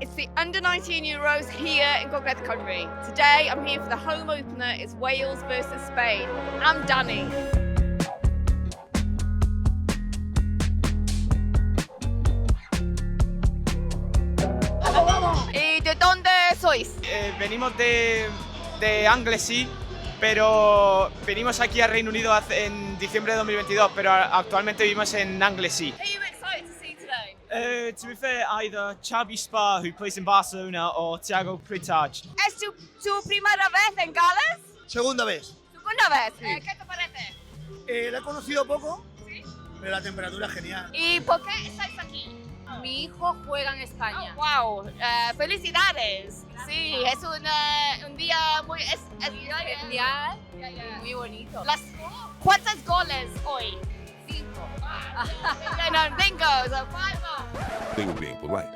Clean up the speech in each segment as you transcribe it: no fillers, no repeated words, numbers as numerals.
It's the under-19 Euros here in Gogledd Cymru. Today I'm here for the home opener. It's Wales versus Spain. I'm Danny. ¿Y de dónde sois? Venimos de Anglesey, pero venimos aquí a Reino Unido en diciembre de 2022, pero actualmente vivimos en Anglesey. Who are you excited to see today? To be fair, either Xavi Spa, who plays in Barcelona, or Thiago Pritage. ¿Es tu primera vez en Gales? Segunda vez. ¿Segunda vez? Sí. ¿Qué te parece? La he conocido poco, ¿Sí? pero la temperatura es genial. ¿Y por qué estáis aquí? Mi hijo juega en España. Oh, wow, felicidades. Sí, es un día muy Mundial, muy bonito. ¿Cuántos goles hoy? 5. No, bingo, so 5. They were being polite.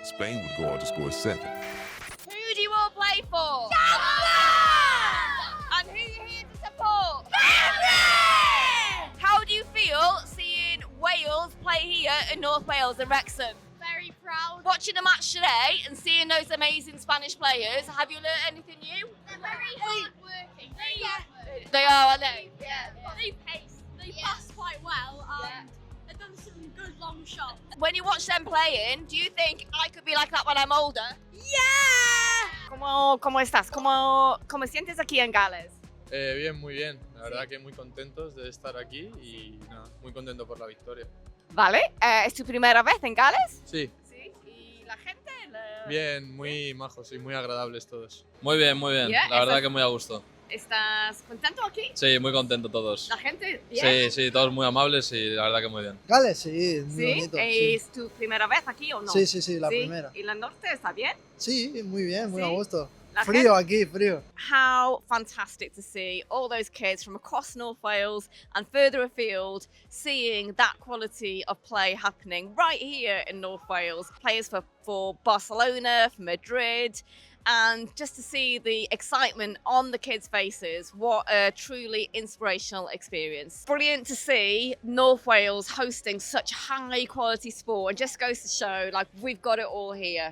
Spain would go on to score 7. Who do you all play for? And who are you here to support? How do you feel seeing Wales play here in North Wales and Wrexham? Very proud. Watching the match today and seeing those amazing Spanish players, have you learned anything new? They're very hard working. They are, aren't they? They pace. They pass quite well. They've done some good long shots. When you watch them playing, do you think I could be like that when I'm older? Yeah! ¿Cómo estás? ¿Cómo sientes aquí en Gales? Bien, muy bien. La verdad que muy contentos de estar aquí y nada, muy contento por la victoria. Vale, ¿es tu primera vez en Gales? Sí, Sí. ¿Y la gente? bien, muy majos y muy agradables todos. Muy bien, muy bien. Yeah, La verdad eso- que muy a gusto. ¿Estás contento aquí? Sí, muy contento todos. ¿La gente? Sí, sí, todos muy amables y la verdad que muy bien. Gales, sí, muy ¿Sí? bonito. ¿Es tu primera vez aquí o no? Sí, sí, sí, la primera. ¿Y la norte está bien? Sí, muy bien, muy Sí. a gusto. La Frío aquí, frío. How fantastic to see all those kids from across North Wales and further afield seeing that quality of play happening right here in North Wales. Players for Barcelona, for Madrid, and just to see the excitement on the kids' faces. What a truly inspirational experience. Brilliant to see North Wales hosting such high quality sport, and just goes to show like we've got it all here.